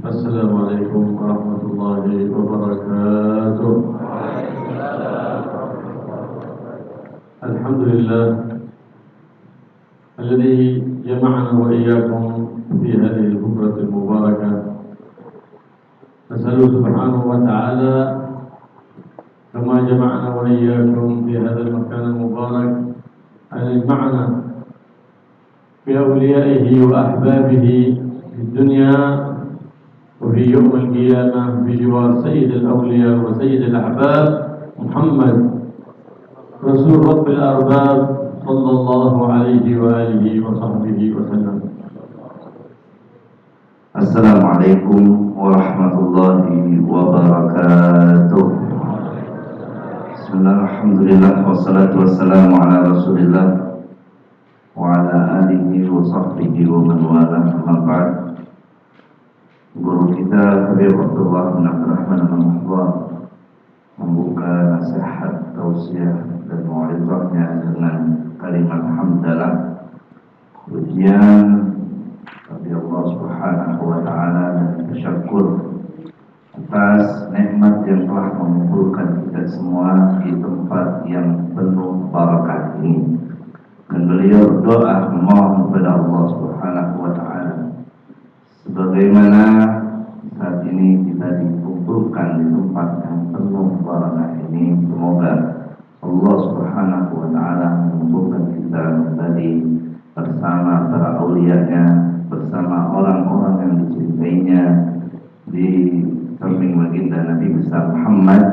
السلام عليكم ورحمة الله وبركاته. الحمد لله الذي جمعنا وإياكم في هذه البكرة المباركة. نسأله سبحانه وتعالى كما جمعنا وإياكم في هذا المكان المبارك أن يجمعنا بأوليائه وأحبابه في الدنيا وفي يوم القيامة بجوار سيد الأولياء وسيد الأحباب محمد رسول رب الأرباب صلى الله عليه وآله وصحبه وسلم. Assalamualaikum warahmatullahi wabarakatuh. Bismillah, alhamdulillah, wassalatu wassalamu ala rasulillah wa ala alihi wa sahbihi wa man wala, amma ba'd. Guru kita Habib Abdullah bin Abdurrahman al-Muhdar membuka nasihat, tausiah dan mau'izahnya dengan kalimat hamdalah, pujian bagi Allah Subhanahu wa taala dan bersyukur atas nikmat yang telah mengumpulkan kita semua di tempat yang penuh barakah ini. Dan beliau berdoa memohon kepada Allah Subhanahu wa taala sebagaimana saat ini kita dikumpulkan di tempat yang penuh barakah ini, semoga Allah Subhanahu wa taala mengumpulkan kita kembali bersama para aulianya, bersama orang-orang yang dicintainya di samping baginda Nabi besar Muhammad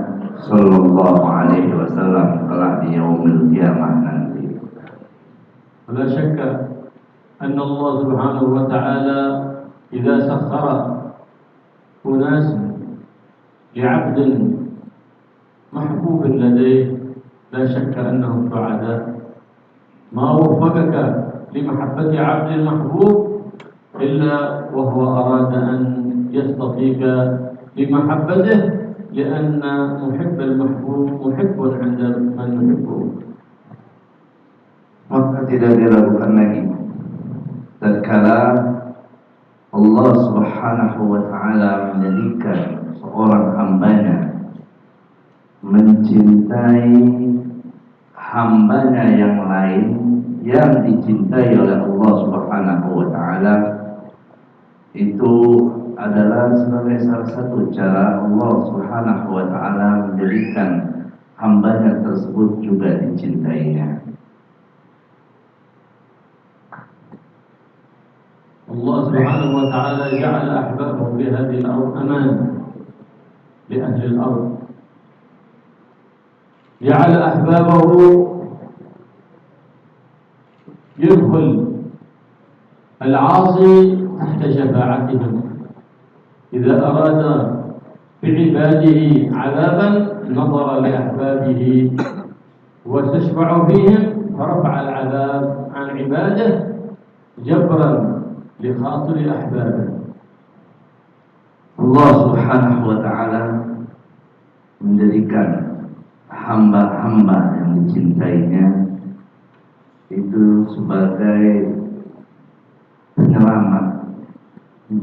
sallallahu alaihi wasallam kelak di yaumil qiyamah nanti. ولا شك أن الله سبحانه وتعالى إذا سخر أناس لعبد محبوب لديه لا شك أنهم سعداء. ما وفقك لمحبة عبد المحبوب إلا وهو أراد أن يستطيع لمحبته، لأن محب المحبوب محب عند من يحبه. Maka tidak diragukan lagi tatkala Allah Subhanahu wa taala menjadikan seorang hambanya mencintai hambanya yang lain yang dicintai oleh Allah Subhanahu wa taala, itu adalah sebagai salah satu cara Allah Subhanahu wa taala menjadikan hambanya tersebut juga dicintainya. Allah Subhanahu wa taala ja'ala ahbabahu fi hadhihi al-ard aman li ahli al-ard. Ja'ala ahbabahu يدخل العاصي تحت شفاعتهم. إذا أراد بعباده عذابا نظر لأحبابه واستشفع فيهم فرفع العذاب عن عباده جبرا لخاطر أحبابه. Allah Subhanahu wa taala menjadikan hamba-hamba yang dicintainya itu sebagai penyelamat,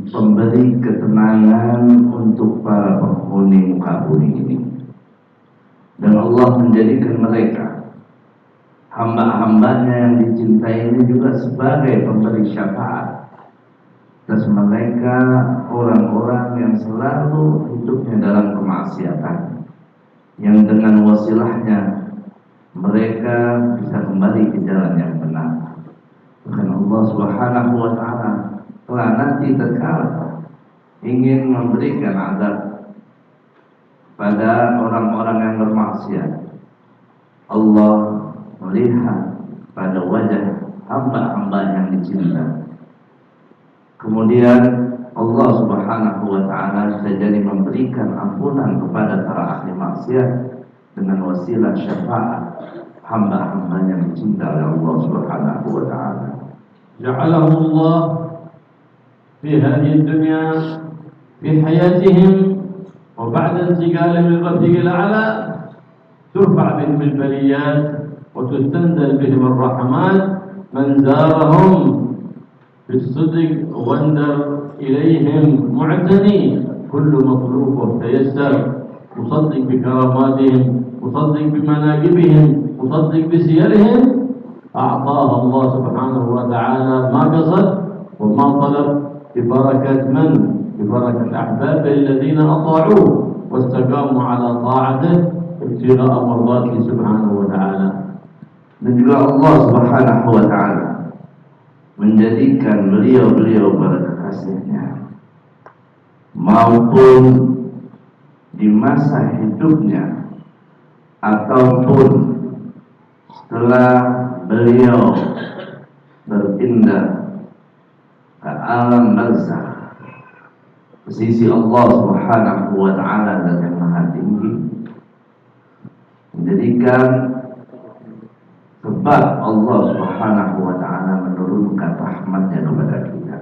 pemberi ketenangan untuk para penghuni muka bumi ini. Dan Allah menjadikan mereka hamba-hambanya yang dicintai ini juga sebagai pemberi syafaat atas mereka orang-orang yang selalu hidupnya dalam kemaksiatan, yang dengan wasilahnya mereka bisa kembali ke jalan yang benar. Bahkan Allah Subhanahu wa taala telah nanti tatkala ingin memberikan azab pada orang-orang yang bermaksiat, Allah melihat pada wajah hamba-hamba yang dicinta. Kemudian Allah Subhanahu wa taala bisa jadi memberikan ampunan kepada para ahli maksiat dengan wasilah syafaat hamba-hamba yang dicinta oleh Allah Subhanahu wa taala. جعلهم الله في هذه الدنيا في حياتهم وبعد انتقالهم للرفيق الأعلى ترفع بهم البليات وتستنزل بهم الرحمات. من زارهم بالصدق وندر إليهم معتني، كل مطلوب تيسر، مصدق بكراماتهم، مصدق بمناقبهم، مصدق بسيرهم، أعطاه الله سبحانه وتعالى ما قصد وما طلب ببركة من؟ ببركة أحبابه الذين أطاعوه واستقاموا على طاعته ابتغاء مرضاته سبحانه وتعالى. Dan juga Allah Subhanahu wa Ta'ala menjadikan beliau-beliau para kekasihnya maupun di masa hidupnya ataupun setelah beliau berpindah ke alam barzakh ke sisi Allah Subhanahu wa Ta'ala dan yang Maha Tinggi, menjadikan sebab Allah Subhanahu wa Ta'ala menurunkan rahmatnya kepada kita,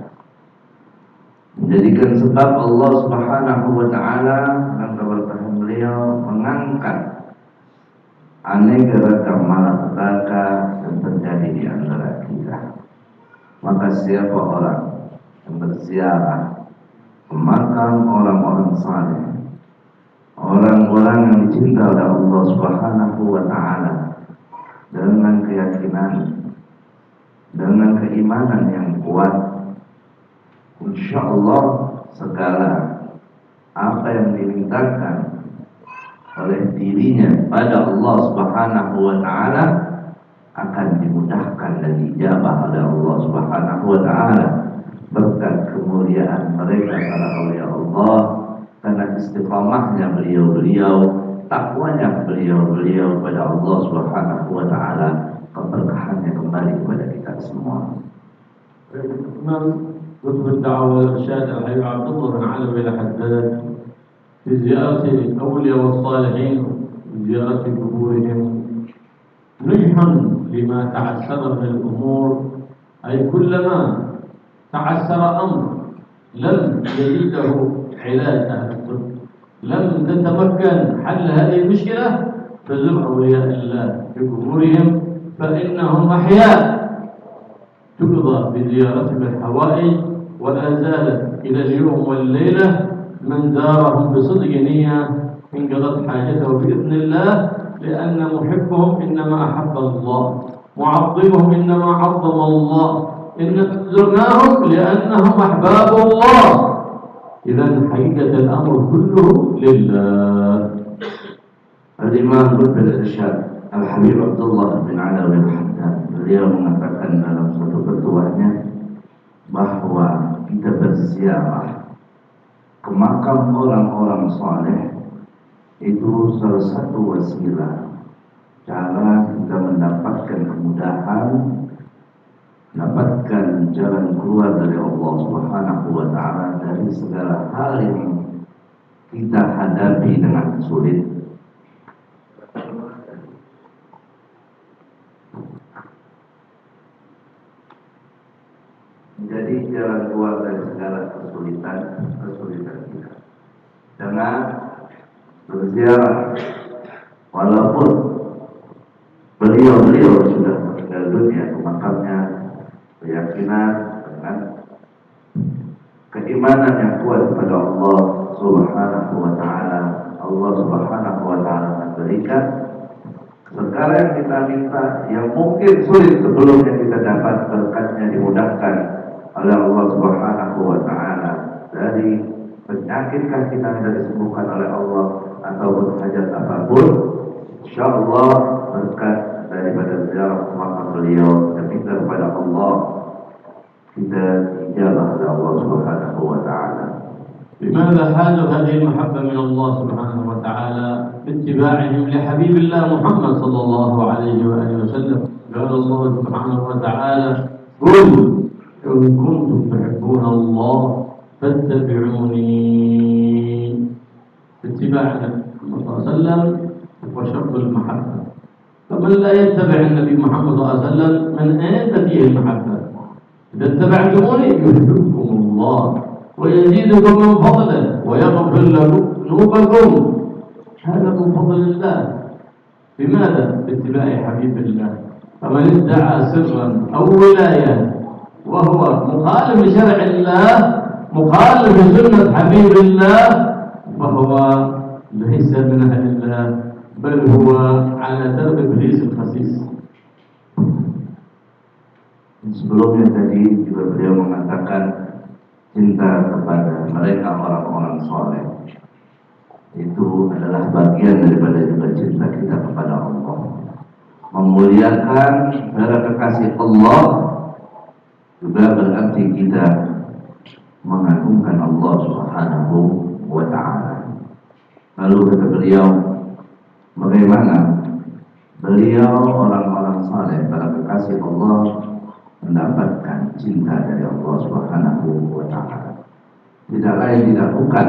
menjadikan sebab Allah Subhanahu wa Ta'ala dan keberkahan beliau mengangkat aneka ragam malapetaka yang terjadi di antara kita. Maka siapa orang yang berziarah ke makam orang-orang saleh, orang-orang yang dicinta oleh Allah Subhanahu wa Ta'ala, dengan keyakinan, dengan keimanan yang kuat, insya Allah segala apa yang dimintakan oleh dirinya pada Allah Subhanahu wa Ta'ala akan dimudahkan dan dijabah oleh Allah Subhanahu wa Ta'ala berkat kemuliaan mereka para awliya Allah, karena istiqamahnya beliau-beliau, takwanya beliau-beliau pada Allah Subhanahu wa Ta'ala, keberkahannya kembali kepada kita semua. الإمام قطب الدعوة والإرشاد الحبيب عبد الله بن علوي الحداد في زيارة الأولياء والصالحين وزيارة قبورهم نجحا لما تعسر من الأمور، أي كلما تعسر أمر لم يجده علاج أهل الطب، لم تتمكن حل هذه المشكلة، فزر أولياء الله في قبورهم فإنهم أحياء تقضى بزيارتهم الحوائج، ولا زالت إلى اليوم والليلة من زارهم بصدق نية انقضت حاجته بإذن الله، لأن محبهم إنما أحب الله، معظمهم إنما عظم الله، إن زرناهم لأنهم أحباب الله. إذا حقيقة الأمر كله لله. Al-Imam Qutb al-Irsyad Al-Habib Abdullah bin Alawi al-Haddad, beliau mengatakan dalam suatu petuahnya bahwa kita berziarah ke makam orang-orang saleh itu salah satu wasilah cara kita mendapatkan kemudahan, mendapatkan jalan keluar dari Allah Subhanahu wa Ta'ala dari segala hal yang kita hadapi dengan sulit. Jadi jalan keluar dari segala kesulitan kita dengan berziarah, walaupun beliau sudah meninggal dunia, ke makamnya, keyakinan dengan keimanan yang kuat kepada Allah Subhanahu wa Ta'ala, Allah Subhanahu wa Ta'ala memberikan segala yang kita minta, yang mungkin sulit sebelumnya kita dapat, berkatnya dimudahkan oleh Allah Subhanahu wa Ta'ala. Dari penyakitkah kita yang disembuhkan oleh Allah ataupun hajat apapun, insyaallah berkat daripada ziarah makam beliau dan minta kepada Allah, kita ijabah oleh Allah Subhanahu wa Ta'ala. لماذا حاجوا هذه المحبة من الله سبحانه وتعالى باتباعهم لحبيب الله محمد صلى الله عليه وآله وسلم؟ قال الله سبحانه وتعالى: قل إن كنتم تحبون الله فاتبعوني. اتباع النبي صلى الله عليه وسلم وشرط المحبة، فمن لا يتبع النبي محمد صلى الله عليه وسلم من أين تأتيه المحبة؟ إذا اتبعتموني يحببكم الله ويزيدكم من فضله ويغفر لكم ذنوبكم. هذا من فضل الله. بماذا؟ باتباع حبيب الله. فمن ادعى سرا أو ولاية وهو مخالف لشرع الله مخالف لسنة حبيب الله فهو ليس من أهل الله بل هو على درب إبليس الخسيس. Sebelumnya tadi juga beliau mengatakan cinta kepada mereka orang-orang soleh itu adalah bagian daripada juga cinta kita kepada Allah. Memuliakan para kekasih Allah juga berarti kita mengagungkan Allah Subhanahu wa ta'ala. Lalu kata beliau, bagaimana beliau orang-orang saleh, para kekasih Allah mendapatkan cinta dari Allah Subhanahu wa ta'ala. Tidak lain tidak bukan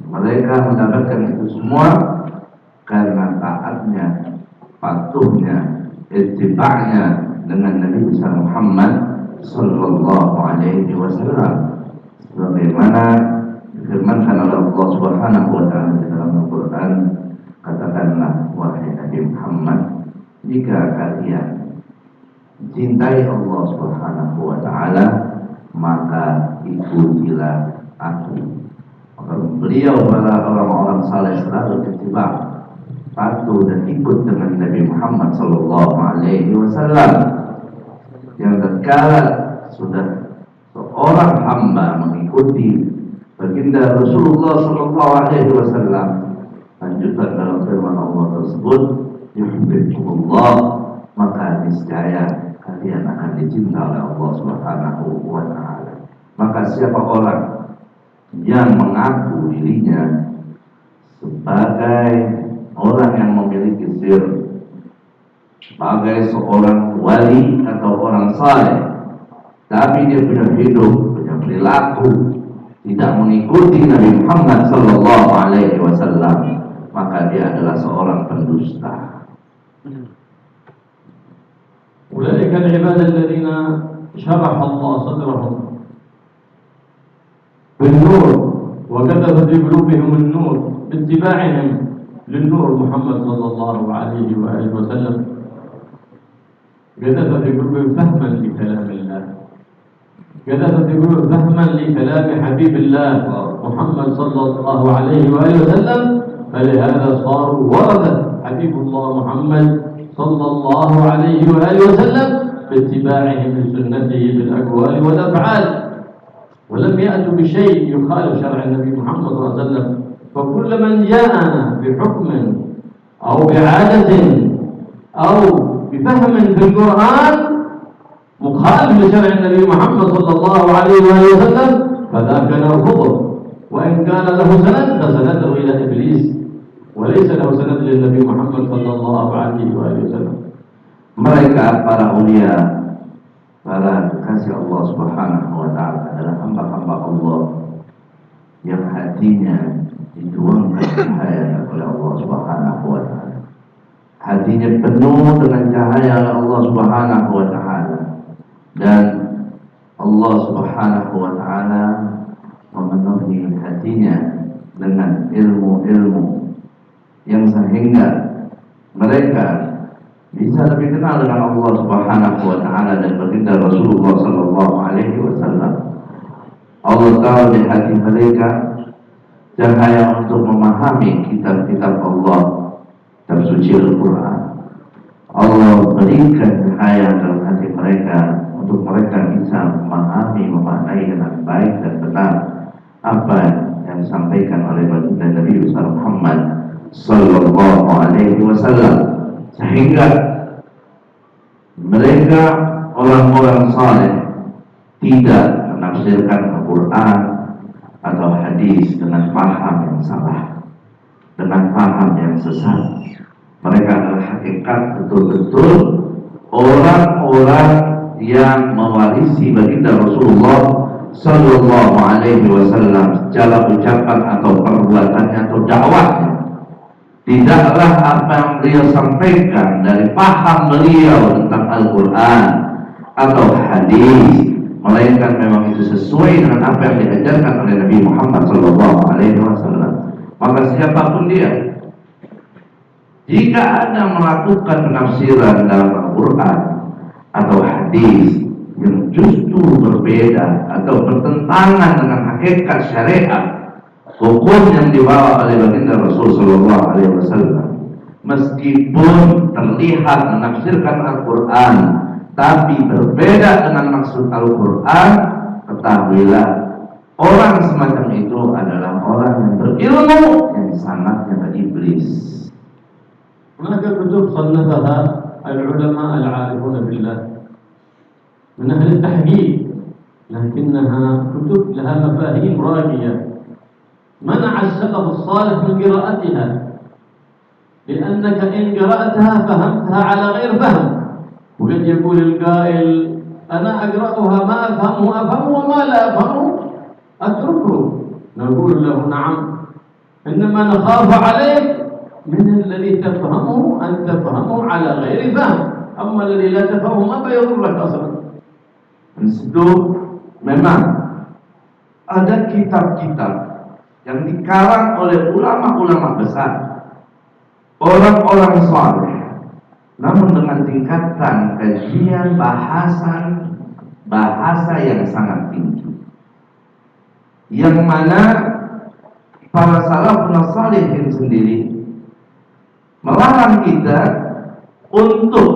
mereka mendapatkan itu semua karena taatnya, patuhnya, ittiba'nya dengan Nabi besar Muhammad sallallahu alaihi wasallam. Sebagaimana difirmankan oleh Allah Subhanahu wa ta'ala di dalam Al-Quran, katakanlah wahai Nabi Muhammad, jika kalian cintai Allah Subhanahu wa ta'ala maka ikutilah aku. Maka beliau para orang-orang saleh selalu ittiba', patuh dan ikut dengan Nabi Muhammad sallallahu alaihi wasallam. Yang tatkala sudah seorang hamba mengikuti baginda Rasulullah sallallahu alaihi wasallam, lanjutan dalam firman Allah tersebut, yuhibbukumullah, maka niscaya kalian akan dicinta oleh Allah Subhanahu wa ta'ala. Maka siapa orang yang mengaku dirinya sebagai orang yang memiliki sir, sebagai seorang wali atau orang saleh, tapi dia punya hidup, punya perilaku tidak mengikuti Nabi Muhammad sallallahu alaihi wasallam, maka dia adalah seorang pendusta. أولئك العباد الذين شرح الله صدرهم بالنور وكتب في قلوبهم النور باتباعهم للنور محمد صلى الله عليه وآله وسلم، كتب في قلوبهم فهما لكلام الله، كتب في قلوبهم فهما لكلام حبيب الله محمد صلى الله عليه وآله وسلم، فلهذا صاروا ورثة حبيب الله محمد صلى الله عليه وآله وسلم باتباعهم لسنته بالأقوال والأفعال، ولم يأتوا بشيء يخالف شرع النبي محمد صلى الله عليه وسلم. فكل من جاءنا بحكم أو بعادة أو بفهم في القرآن مخالف لشرع النبي محمد صلى الله عليه وآله وسلم فذاك نرفضه، وإن كان له سند فسنده إلى إبليس وليس له سند للنبي محمد صلى الله عليه وآله وسلم. Mereka para ulia, para kekasih Allah Subhanahu wa ta'ala adalah hamba-hamba Allah yang hatinya dituangkan cahaya oleh Allah Subhanahu wa ta'ala. Hatinya penuh dengan cahaya oleh Allah Subhanahu wa ta'ala, dan Allah Subhanahu wa ta'ala memenuhi hatinya dengan ilmu-ilmu yang sehingga mereka bisa lebih kenal dengan Allah Subhanahu wa ta'ala dan baginda Rasulullah sallallahu alaihi wasallam. Allah tahu di hati mereka cahaya untuk memahami kitab-kitab Allah, tersuci Al-Quran. Allah berikan cahaya dalam hati mereka untuk mereka bisa memahami, memaknai dengan baik dan benar apa yang disampaikan oleh baginda Nabi besar Muhammad sallallahu alaihi wasallam, sehingga mereka orang-orang saleh tidak menafsirkan Al-Quran atau hadis dengan paham yang salah, dengan paham yang sesat. Mereka adalah hakikat betul-betul orang-orang yang mewarisi baginda Rasulullah sallallahu alaihi wasallam secara ucapan atau perbuatannya atau dakwahnya. Tidaklah apa yang beliau sampaikan dari paham beliau tentang Al-Quran atau hadis, melainkan memang itu sesuai dengan apa yang diajarkan oleh Nabi Muhammad SAW. Maka siapapun dia, jika ada melakukan penafsiran dalam Al-Quran atau hadis yang justru berbeda atau bertentangan dengan hakikat syariat, hukum yang dibawa oleh baginda Rasul Sallallahu Alaihi Wasallam, meskipun terlihat menafsirkan Al-Quran, tapi berbeda dengan maksud Al-Quran, ketahuilah orang semacam itu adalah orang yang berilmu yang sangatnya ke iblis. هناك كتب صنفها العلماء العارفون بالله من أهل التحقيق، لكنها كتب لها مفاهيم راقية منع السلف الصالح من قراءتها، لأنك إن قرأتها فهمتها على غير فهم. وقد يقول القائل أنا أقرأها ما أفهمه وما لا أفهمه أتركه. نقول له نعم، إنما نخاف عليك من الذي تفهمه أن تفهمه على غير فهم، أما الذي لا تفهمه ما يضرك أصلا. Itu memang ada kitab-kitab yang dikarang oleh ulama-ulama besar, orang-orang saleh, namun dengan tingkatan kajian bahasa yang sangat tinggi, yang mana para salafun salihin sendiri melarang kita untuk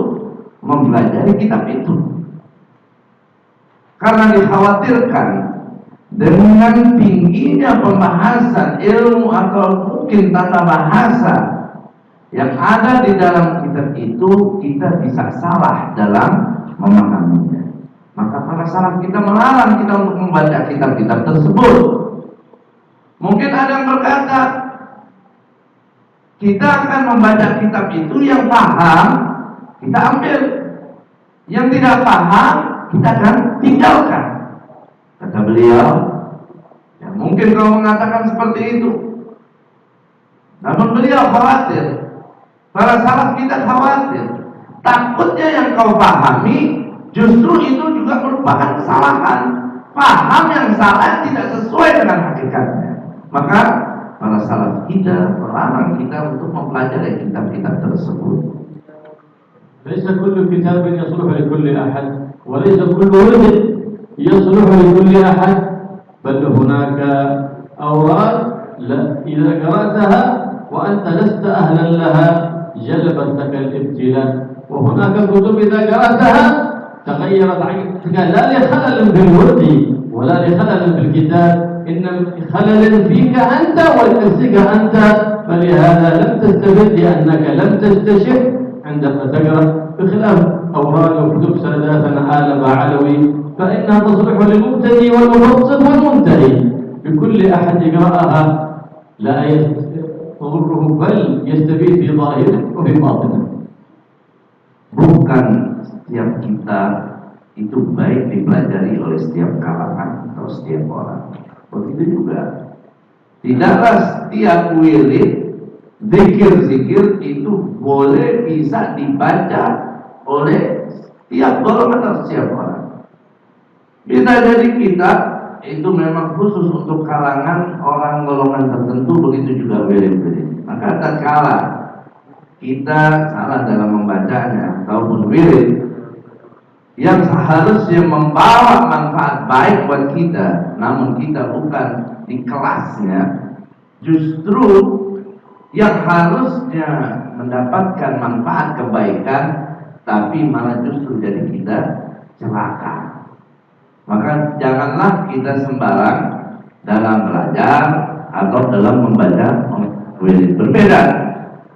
mempelajari kitab itu, karena dikhawatirkan dengan tingginya pembahasan ilmu atau mungkin tata bahasa yang ada di dalam kitab itu, kita bisa salah dalam memahaminya. Maka para salaf kita melarang kita untuk membaca kitab-kitab tersebut. Mungkin ada yang berkata, kita akan membaca kitab itu yang paham, kita ambil. Yang tidak paham, kita akan tinggalkan. Kata beliau, ya mungkin kau mengatakan seperti itu. Namun beliau khawatir, para salaf kita khawatir, takutnya yang kau pahami justru itu juga merupakan kesalahan. Paham yang salah tidak sesuai dengan hakikatnya. Maka para salaf kita melarang kita untuk mempelajari kitab-kitab tersebut. ليس كل كتاب يصلح لكل أحد، وليس كل ورد يصلح لكل أحد، بل هناك أوراق إذا قرأتها وأنت لست أهلا لها جلبت لك الابتلاء، وهناك كتب إذا قرأتها تغيرت عينك لا لخلل في الورد ولا لخلل في الكتاب، إنما خلل فيك أنت ونفسك أنت، فلهذا لم تستفد لأنك لم تستشف عندما تقرأ، بخلاف أوراق وكتب سرداتنا آل علوي فإنها تصلح للمبتدئ والمبسط والمنتهي، بكل أحد يقرأها لا يضره بل يستفيد في ظاهره وفي باطنه. Bukan setiap kitab itu baik dipelajari oleh setiap kalangan atau setiap orang. Begitu juga tidaklah setiap wirid, zikir-zikir itu boleh bisa dibaca oleh setiap golongan atau setiap orang. Bisa jadi kitab itu memang khusus untuk kalangan orang golongan tertentu, begitu juga wirid-wirid. Maka tatkala kita salah dalam membacanya ataupun wirid yang seharusnya membawa manfaat baik buat kita, namun kita bukan di kelasnya, justru yang harusnya mendapatkan manfaat kebaikan, tapi malah justru jadi kita celaka. Maka janganlah kita sembarang dalam belajar atau dalam membaca wirid. Berbeda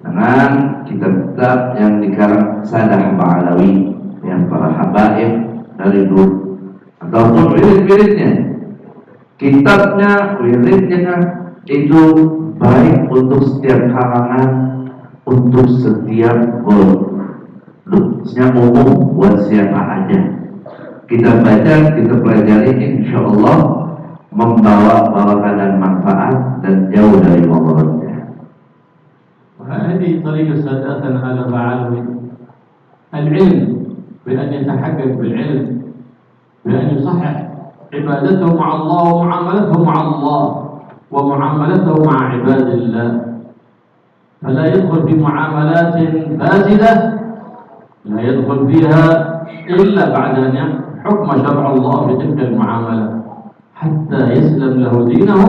dengan kitab-kitab yang dikarang Sadah Ba'alawi, yang para habaib dari dulu, ataupun wirid-wiridnya, kitabnya, wiridnya itu baik untuk setiap kalangan, untuk setiap golongan, umum buat siapa aja. Kita baca, kita pelajari, insya Allah membawa barokah dan manfaat dan jauh dari mudaratnya. وهذه طريقة ساداتنا على العالم، العلم بأن يتحقق بالعلم، بأن يصحح عبادته مع الله ومعاملته مع الله ومعاملته مع عباد الله، فلا يدخل في معاملات فاسدة لا يدخل فيها إلا بعد أن حكم شرع الله في تلك المعاملة. حتى يسلم له دينه،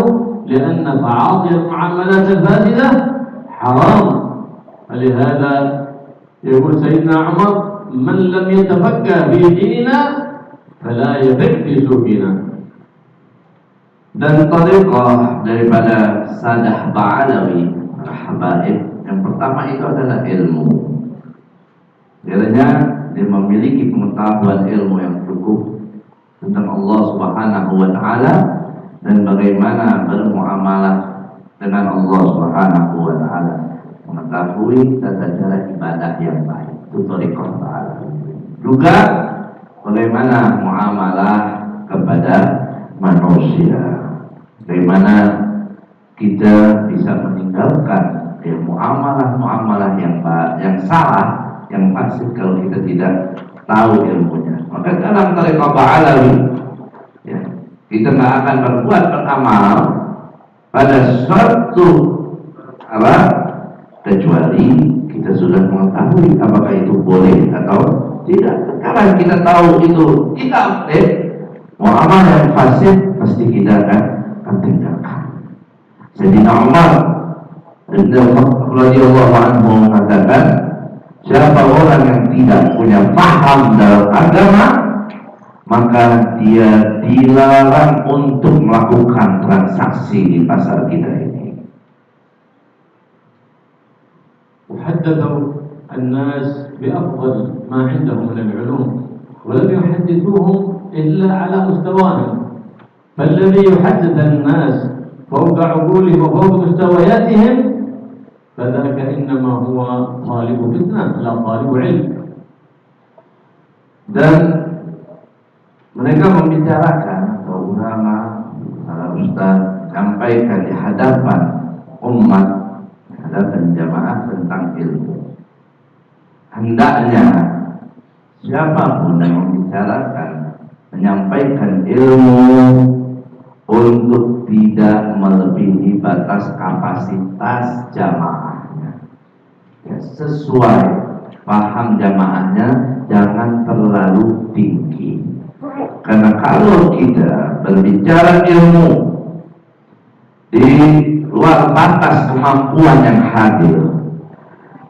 لأن تعاطي المعاملات الفاسدة حرام. ولهذا يقول سيدنا عمر: من لم يتفقه في ديننا فلا يفقه في سوقنا. Dan tariqah daripada Sadah Ba'alawi Habaib, yang pertama itu adalah ilmu. Kiranya dia memiliki pengetahuan ilmu yang cukup tentang Allah Subhanahu wa Ta'ala dan bagaimana bermuamalah dengan Allah Subhanahu wa Ta'ala, mengetahui tata cara ibadah yang baik. Itu tariqah Ba'alawi. Juga bagaimana muamalah kepada manusia, bagaimana kita bisa meninggalkan muamalah yang salah, yang fasik kalau kita tidak tahu ilmunya. Maka dalam tariqah Ba'alawi, ya, kita nggak akan beramal pada suatu kecuali kita sudah mengetahui apakah itu boleh atau tidak. Karena kita tahu itu tidak boleh, muamalah yang fasik pasti kita akan tinggalkan. Sayyidina Umar radhiyallahu anhu mengatakan, siapa orang yang tidak punya paham dalam agama, maka dia dilarang untuk melakukan transaksi di pasar kita ini. وحدثوا الناس بأفضل ما عندهم من العلوم، ولم يحدثوهم إلا على مستواهم. فالذي يحدث الناس فوق عقولهم وفوق مستوياتهم فذاك إنما هو طالب فتنة لا طالب علم. Dan mereka membicarakan, atau ulama, para ustaz sampaikan di hadapan umat, di hadapan jamaah tentang ilmu. Hendaknya siapapun yang membicarakan, menyampaikan ilmu untuk tidak melebihi batas kapasitas jamaahnya, ya, sesuai paham jamaahnya, jangan terlalu tinggi. Karena kalau kita berbicara ilmu di luar batas kemampuan yang hadir,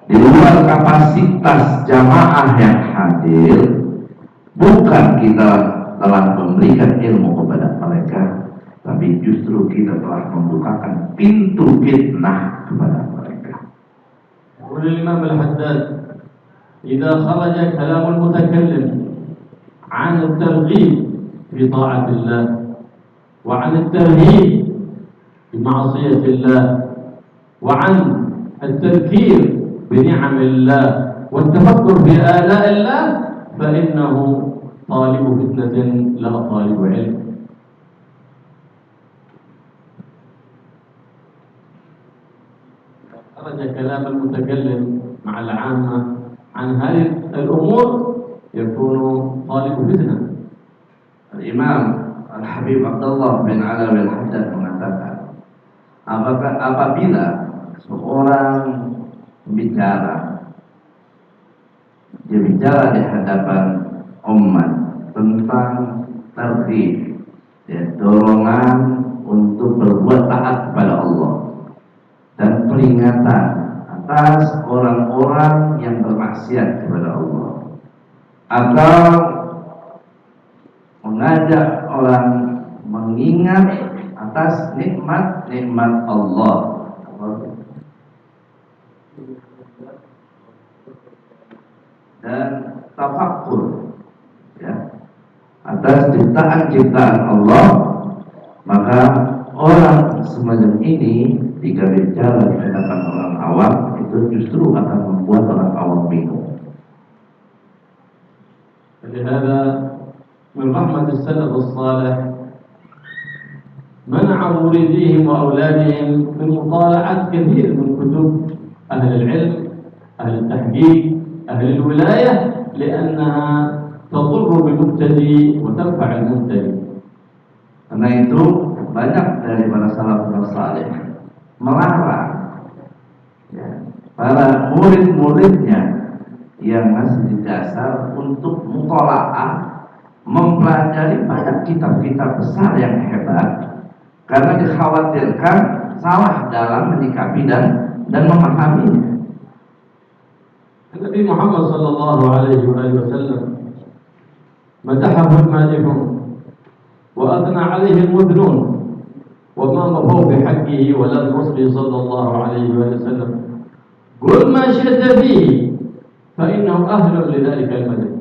di luar kapasitas jamaah yang hadir, bukan kita telah memberikan ilmu kepada mereka, tapi justru kita telah membukakan pintu fitnah kepada mereka. يقول الإمام الحداد: إذا خرج كلام المتكلم عن الترغيب في طاعة الله وعن الترهيب بمعصية الله وعن التذكير بنعم الله والتفكر في آلاء الله فإنه طالب فتنة لا طالب علم. خرج كلام المتكلم مع العامة عن هذه الأمور يكون طالب فتنة. Imam Al-Habib Abdullah bin Alawi Al-Haddad mengatakan, apabila seorang bicara, dia bicara di hadapan umat tentang targhib, ya, dorongan untuk berbuat taat kepada Allah, dan peringatan atas orang-orang yang bermaksiat kepada Allah, atau mengajak orang mengingat atas nikmat-nikmat Allah dan tafakkur, ya, atas ciptaan-ciptaan Allah, maka orang semacam ini jika bicara di hadapan orang awam itu justru akan membuat orang awam bingung. فلهذا من رحمة السلف الصالح منع مريديهم وأولادهم من مطالعة كثير من كتب أهل العلم، أهل التحقيق، أهل الولاية، لأنها تضر بالمبتدئ وتنفع المبتدئ. Karena itu banyak dari para salafus saleh melarang, ya, para murid-muridnya yang masih di dasar untuk mutolaah mempelajari banyak kitab-kitab besar yang hebat karena dikhawatirkan salah dalam menyikapi dan memahaminya. Nabi Muhammad sallallahu alaihi wasallam madahahu al-madihun wa athna alaihi al-mudnun wa ma mafaw bihaqqihi wa lam yusli sallallahu alaihi wasallam qul ma syi'ta fihi fa innahu ahlun li dhalika al-madh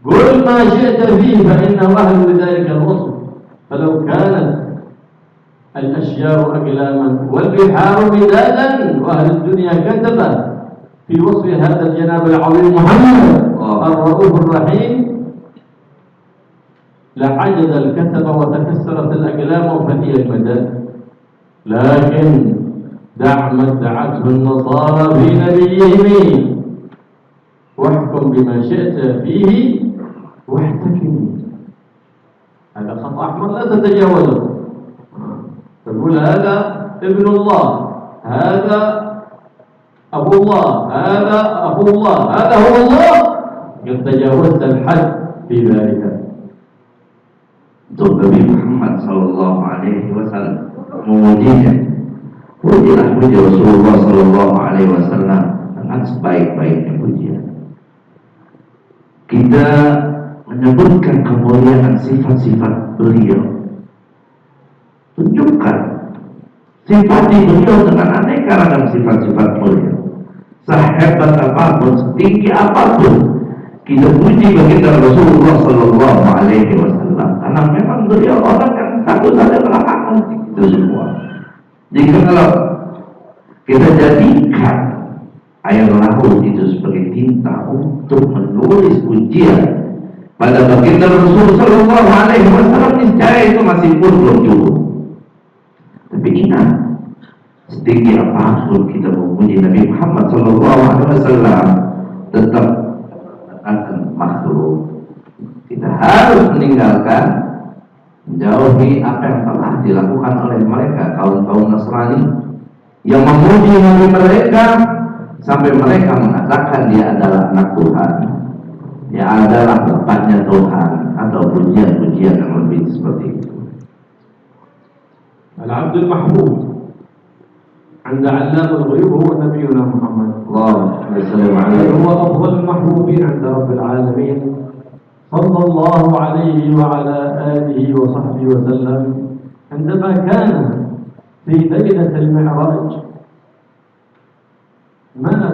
قل ما شئت فيه فإنه أهل لذلك الوصف فلو كانت الأشجار أقلاما والبحار مدادا وأهل الدنيا كتبا في وصف هذا الجناب العظيم محمد الرؤوف الرحيم لعجز الكتب وتكسرت الأقلام وفني المداد لكن دع ما ادعته النصارى في نبيهم واحكم بما شئت فيه واحتكم. هذا خط أحمر لا تتجاوزه. تقول هذا ابن الله، هذا أبو الله، هذا أخو الله، هذا هو الله، قد تجاوزت الحد في ذلك. Nabi Muhammad sallallahu alaihi wasallam memujinya. Pujilah puji Rasulullah sallallahu alaihi wasallam dengan sebaik-baiknya pujian. Kita menyebutkan kemuliaan sifat-sifat beliau, tunjukkan sifat beliau dengan aneka ragam sifat-sifat mulia. Sehebat apapun, setinggi apapun, kita puji baginda Rasulullah sallallahu alaihi wasallam karena memang beliau orang yang satu-satunya melakukan itu semua. Jika kalau kita jadikan air laut itu sebagai tinta untuk menulis pujian pada baginda Rasul sallallahu alaihi wasallam, niscaya itu masih pun belum cukup. Tapi ingat, setinggi apapun kita memuji Nabi Muhammad sallallahu alaihi wasallam, tetap akan makhluk. Kita harus meninggalkan, menjauhi apa yang telah dilakukan oleh mereka, kaum Nasrani yang memuji Nabi mereka sampai mereka mengatakan dia adalah anak Tuhan, dia adalah bapaknya Tuhan, atau pujian-pujian yang lebih seperti itu. العبد المحبوب عند علام الغيوب هو نبينا محمد اللهم صل عليه هو أفضل المحبوبين عند رب العالمين صلى الله عليه وعلى آله وصحبه وسلم عندما كان في ليلة المعراج. ماذا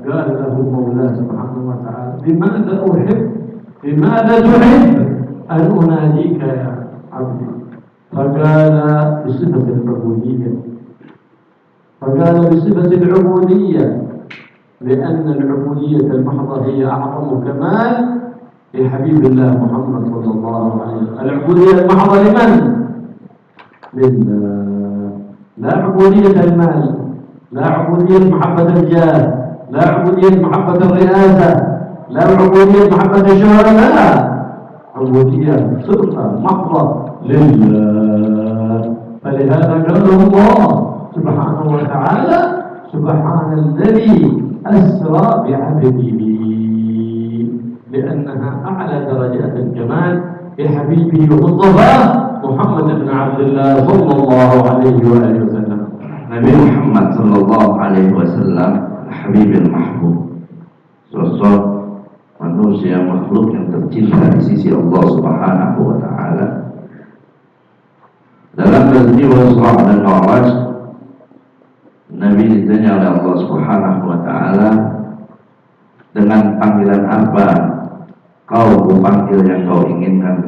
قال له مولاه سبحانه وتعالى؟ بماذا أحب، بماذا تحب أن أناديك يا عبدي؟ فقال بصفة العبودية، فقال بصفة العبودية، لأن العبودية المحضة هي أعظم كمال لحبيب الله محمد صلى الله عليه وسلم. العبودية المحضة لمن؟ لله. لا عبودية المال، لا عبودية محبة الجاه، لا عبودية محبة الرئاسة، لا عبودية محبة الشهرة، لا، عبودية صدقة محضة لله. فلهذا قال الله سبحانه وتعالى سبحان الذي أسرى بعبده، لأنها أعلى درجات الكمال لحبيبه ومصطفاه محمد بن عبد الله صلى الله عليه وآله وسلم. Nabi Muhammad sallallahu alaihi wasallam Habibul Mahbub, sosok manusia makhluk yang tercinta di sisi Allah Subhanahu wa taala. Dalam peristiwa Isra dan Mi'raj, Nabi ditanya oleh Allah Subhanahu wa taala, dengan panggilan apa kau kupanggil yang kau inginkan?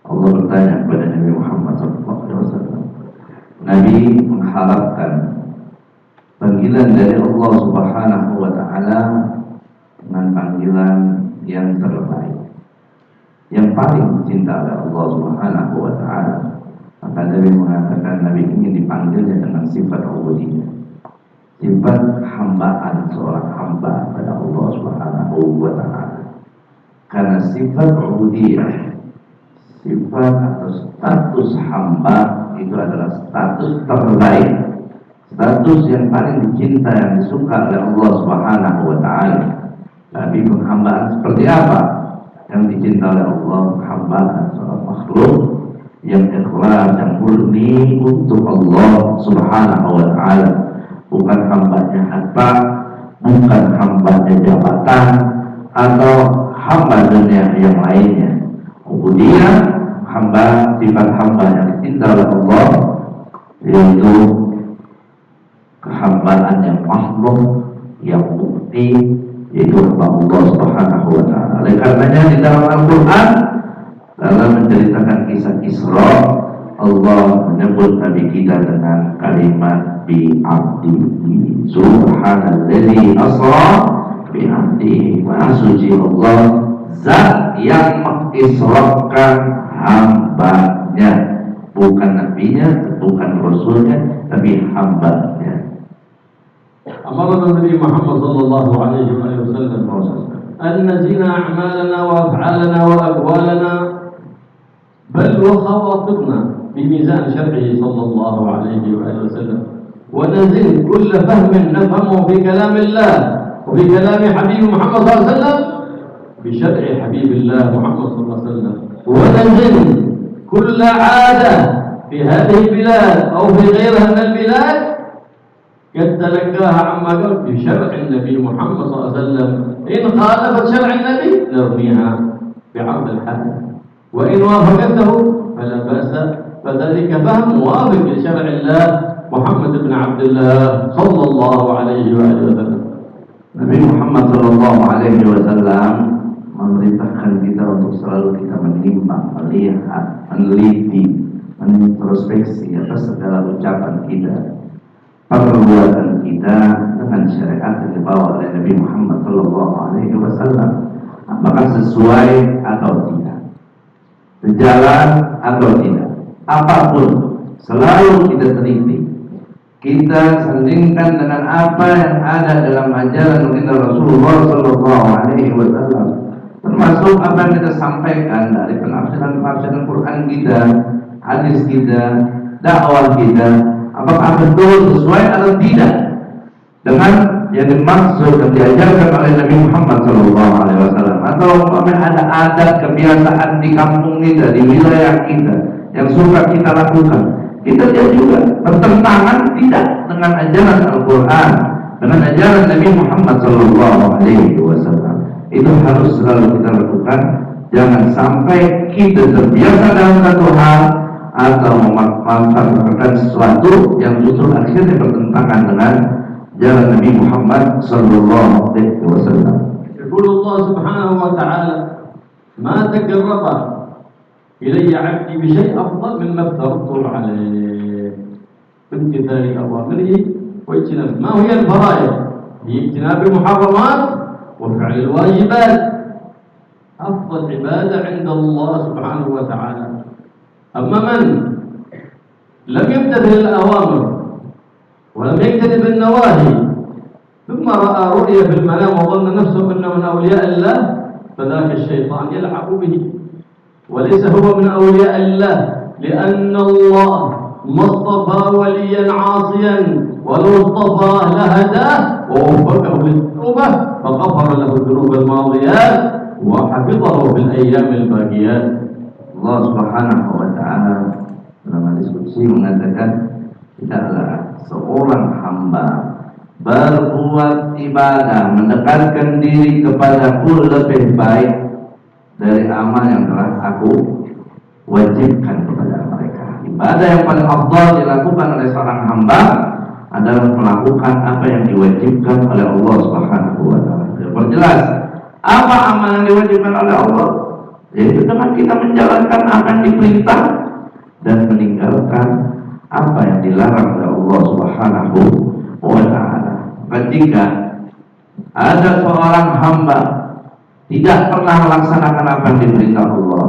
Allah bertanya kepada Nabi Muhammad SAW. Nabi mengharapkan panggilan dari Allah Subhanahu wa taala dengan panggilan yang terbaik, yang paling dicinta oleh Allah Subhanahu wa taala. Maka Nabi mengatakan Nabi ingin dipanggilnya dengan sifat ubudiyah, sifat hambaan seorang hamba pada Allah Subhanahu wa taala. Karena sifat ubudiyah, sifat atau status hamba itu adalah status terbaik, status yang paling dicinta, yang disuka oleh Allah Subhanahu wa taala. Tapi penghambaan seperti apa? yang dicintai oleh Allah, hamba seorang makhluk yang ikhlas, yang murni untuk Allah Subhanahu wa Ta'ala, bukan hambanya harta, bukan hambanya jabatan, atau hamba dunia yang lainnya. Kemudian hamba, sifat hamba yang dicintai oleh Allah yaitu kehambaan yang makhluk, yang bukti, yaitu Allah Subhanahu wa Ta'ala. Oleh karenanya di dalam Al-Quran, dalam menceritakan kisah Isra, Allah menyebut Nabi kita dengan kalimat bi'abdihi, subhanalladzi asra bi'abdihi. Maha suci Allah, zat yang mengisrakan hambanya, bukan nabinya, bukan rasulnya, tapi hambanya. أمرنا النبي محمد صلى الله عليه وسلم أن نزين أعمالنا وأفعالنا وأقوالنا بل وخواطرنا بميزان شرعه صلى الله عليه وسلم، ونزن كل فهم نفهمه في كلام الله وفي كلام حبيب محمد صلى الله عليه وسلم بشرع حبيب الله محمد صلى الله عليه وسلم، ونزن كل عادة في هذه البلاد أو في غيرها من البلاد قد تلقاها عما قال بشرع النبي محمد صلى الله عليه وسلم. إن خالفت شرع النبي نرميها بعرض الحدث، وإن وافقته فلا بأس، فذلك فهم موافق لشرع الله محمد بن عبد الله صلى الله عليه وسلم. Nabi Muhammad sallallahu alaihi wasallam memerintahkan kita untuk selalu kita menimbang, melihat, meneliti, menintrospeksi atas segala ucapan kita, perbuatan kita dengan syariat yang dibawa oleh Nabi Muhammad sallallahu alaihi wasallam, apakah sesuai atau tidak, sejalan atau tidak, apapun selalu kita teliti, kita sandingkan dengan apa yang ada dalam ajaran Rasulullah sallallahu alaihi wasallam, termasuk apa yang kita sampaikan dari penafsiran Quran kita, hadis kita, dakwah kita, apakah betul sesuai atau tidak dengan yang dimaksud dan diajarkan oleh Nabi Muhammad SAW, atau ada adat kebiasaan di kampung kita, di wilayah kita yang suka kita lakukan, kita lihat juga bertentangan tidak dengan ajaran Al-Quran, dengan ajaran Nabi Muhammad SAW. Itu harus selalu kita lakukan. Jangan sampai kita terbiasa dalam satu hal atau memanfaatkan sesuatu yang justru akhirnya bertentangan dengan jalan Nabi Muhammad sallallahu alaihi wasallam. يقول الله سبحانه وتعالى: ما تقرب إلي عبدي بشيء أفضل مما افترضته عليه بامتثال أوامره واجتناب ما هي الفرائض، باجتناب المحرمات وفعل الواجبات. أفضل عبادة عند الله سبحانه وتعالى. أما من لم يمتثل الأوامر ولم يجتنب النواهي ثم رأى رؤيا في المنام وظن نفسه أنه من أولياء الله فذاك الشيطان يلعب به وليس هو من أولياء الله، لأن الله ما اصطفى وليا عاصيا ولو اصطفاه لهداه ووفقه للتوبة فغفر له الذنوب الماضيات وحفظه في الأيام الباقيات. Allah Subhanahu wa Ta'ala dalam diskusi mengatakan, tidaklah seorang hamba berbuat ibadah mendekatkan diri kepadaku lebih baik dari amal yang telah aku wajibkan kepada mereka. Ibadah yang paling afdal dilakukan oleh seorang hamba adalah melakukan apa yang diwajibkan oleh Allah Subhanahu wa Ta'ala. Perjelas apa amal yang diwajibkan oleh Allah, yaitu dengan kita menjalankan apa yang diperintah dan meninggalkan apa yang dilarang oleh Allah Subhanahu wa Ta'ala. Ketika ada seorang hamba tidak pernah melaksanakan apa yang diperintah Allah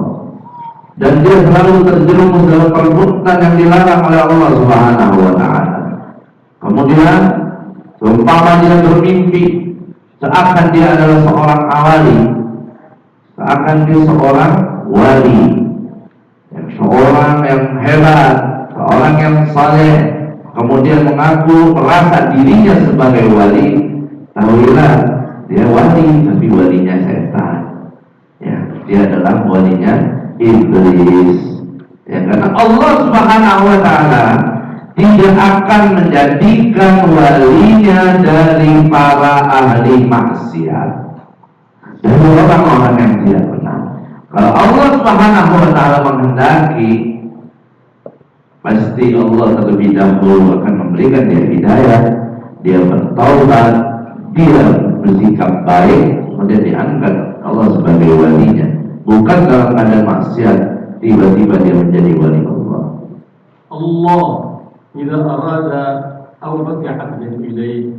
dan dia selalu terjerumus dalam perbuatan yang dilarang oleh Allah Subhanahu wa Ta'ala, kemudian seumpama dia bermimpi seakan dia adalah seorang awali, seakan dia seorang wali, seorang yang hebat, seorang yang saleh, kemudian mengaku merasa dirinya sebagai wali, tahuilah dia wali tapi walinya setan. Ya, dia adalah walinya iblis. Ya, karena Allah Subhanahu wa taala tidak akan menjadikan walinya dari para ahli maksiat, dari orang-orang yang tidak benar. Kalau Allah Subhanahu wa taala menghendaki, pasti Allah terlebih dahulu akan memberikan dia hidayah, dia bertaubat, dia bersikap baik, kemudian diangkat Allah sebagai walinya. Bukan dalam keadaan maksiat tiba-tiba dia menjadi wali Allah. Allah إذا أراد أوبة عبد إليه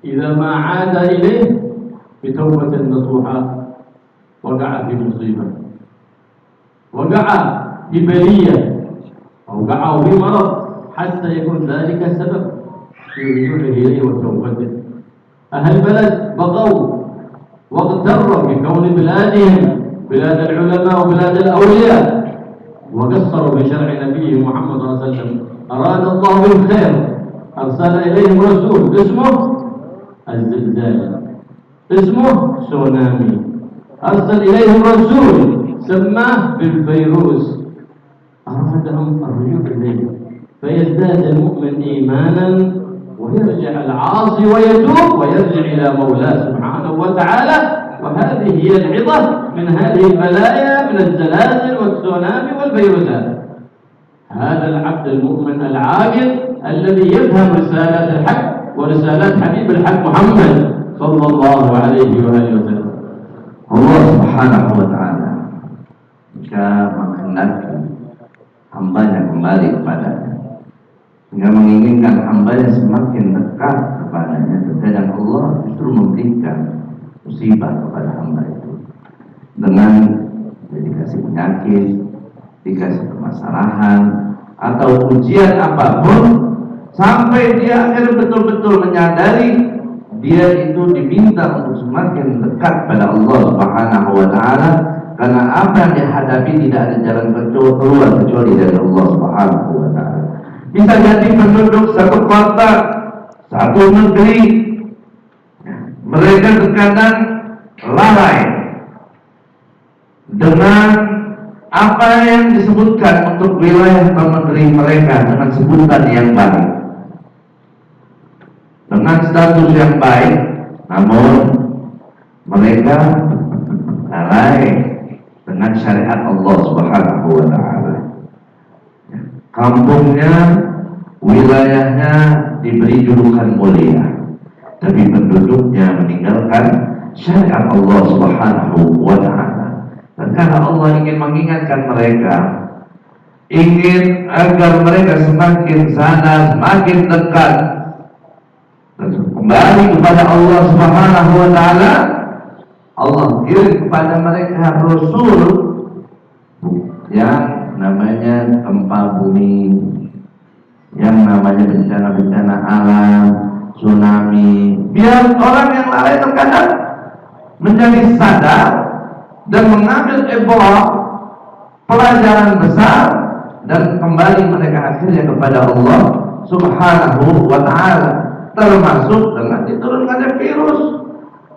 إذا ما عاد إليه بتوبة نصوحة وقع في مصيبة، وقع في بلية، وقع في مرض، حتى يكون ذلك سبب في رجوعه إليه وتوبته. أهل البلد بغوا واغتروا بكون بلادهم بلاد العلماء وبلاد الأولياء، وقصروا بشرع نبيه محمد صلى الله عليه وسلم. أراد الله بهم خير، أرسل إليهم رسول اسمه الزلزال، اسمه تسونامي، أرسل إليهم رسول سماه بالفيروس، أرادهم الرجوع إليه فيزداد المؤمن إيمانا ويرجع العاصي ويتوب ويرجع إلى مولاه سبحانه وتعالى. وهذه هي العظة من هذه البلايا من الزلازل والتسونامي والفيروسات. هذا العبد المؤمن العاقل الذي يفهم رسالات الحق ورسالات حبيب الحق محمد صلى الله عليه وآله وسلم. Allah Subhanahu wa taala jika menghendaki hambanya kembali kepadanya, jika menginginkan hambanya semakin dekat kepadanya, terkadang Allah justru memberikan musibah kepada hamba itu dengan dikasih penyakit, dikasih permasalahan atau ujian apapun, sampai dia akhirnya betul-betul menyadari dia itu diminta untuk semakin dekat pada Allah Subhanahu wa taala, karena apa yang dihadapi tidak ada jalan keluar kecuali dari Allah Subhanahu wa taala. Bisa jadi penduduk satu kota, satu negeri, mereka terkadang lalai dengan apa yang disebutkan untuk wilayah atau negeri mereka dengan sebutan yang baik, dengan status yang baik, namun mereka lalai dengan syariat Allah Subhanahu wa taala. Kampungnya, wilayahnya diberi julukan mulia, tapi penduduknya meninggalkan syariat Allah Subhanahu wa taala. Karena Allah ingin mengingatkan mereka, ingin agar mereka semakin sadar, semakin dekat dan kembali kepada Allah Subhanahu wa taala. Allah kirim kepada mereka rasul yang namanya gempa bumi, yang namanya bencana-bencana alam, tsunami, biar orang yang lalai terkadang menjadi sadar dan mengambil ibrah, pelajaran besar, dan kembali mereka akhirnya kepada Allah Subhanahu wa ta'ala, termasuk dengan diturunkannya virus,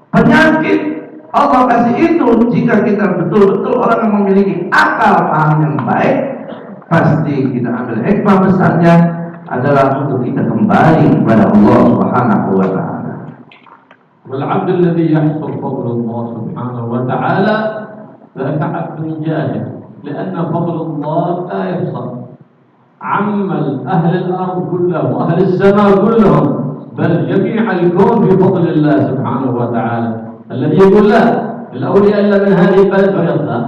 penyakit. Allah kasih itu jika kita betul-betul orang yang memiliki akal paham yang baik, pasti kita ambil hikmah besarnya adalah untuk kita kembali kepada Allah Subhanahu wa ta'ala. والعبد الذي يحصل فضل الله سبحانه وتعالى ذاك عبد جاهل، لأن فضل الله لا يحصل، عم أهل الأرض كلهم وأهل السماء كلهم بل جميع الكون في فضل الله سبحانه وتعالى. الذي يقول لا الأولياء إلا من هذه البلد فيطلع،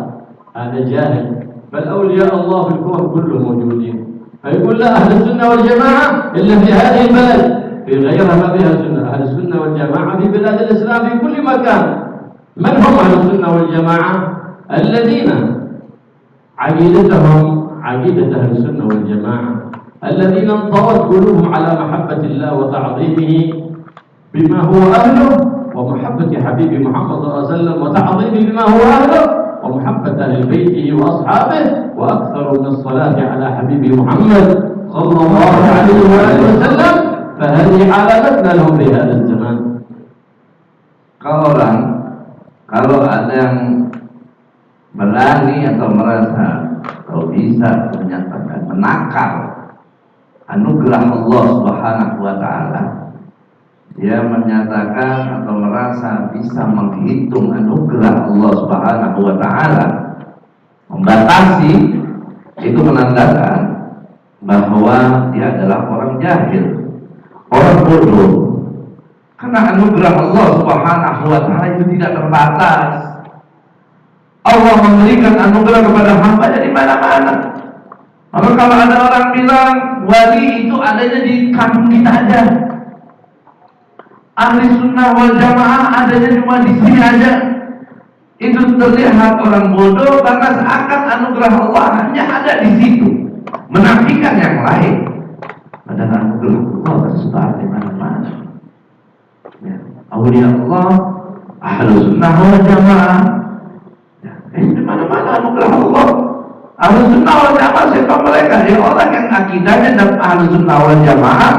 هذا جاهل، بل أولياء الله في الكون كلهم موجودين. فيقول لا أهل السنة والجماعة إلا في هذه البلد، في غيرها ما فيها سنة. أهل السنة والجماعة في بلاد الإسلام في كل مكان. من هم أهل السنة والجماعة؟ الذين عقيدتهم عقيدة أهل السنة والجماعة، الذين انطوت قلوبهم على محبة الله وتعظيمه بما هو أهله، ومحبة حبيب محمد صلى الله عليه وسلم وتعظيمه بما هو أهله، ومحبة أهل بيته وأصحابه، وأكثر من الصلاة على حبيب محمد صلى الله عليه وآله وسلم. فهذه علامتنا لهم في هذا الزمان. Kalau kalau ada yang berani atau merasa atau bisa menyatakan menakal anugerah Allah Subhanahu wa taala, dia menyatakan atau merasa bisa menghitung anugerah Allah Subhanahu wa taala, membatasi, itu menandakan bahwa dia adalah orang jahil, orang bodoh. Karena anugerah Allah Subhanahu wa taala itu tidak terbatas. Allah memberikan anugerah kepada hamba-Nya di mana-mana. Maka kalau ada orang bilang wali itu adanya di kampung kita aja, ahli sunnah wal jamaah adanya cuma di sini aja, itu terlihat orang bodoh karena seakan anugerah Allah hanya ada di situ, menafikan yang lain. Padahal anugerah Allah tersebar di mana-mana. Ya, aulia Allah, ahli sunnah wal jamaah, di mana-mana anugerah Allah. Ahlu sunnah wal jamaah siapa mereka? Ya orang yang akidahnya dan ahlu sunnah wal jamaah,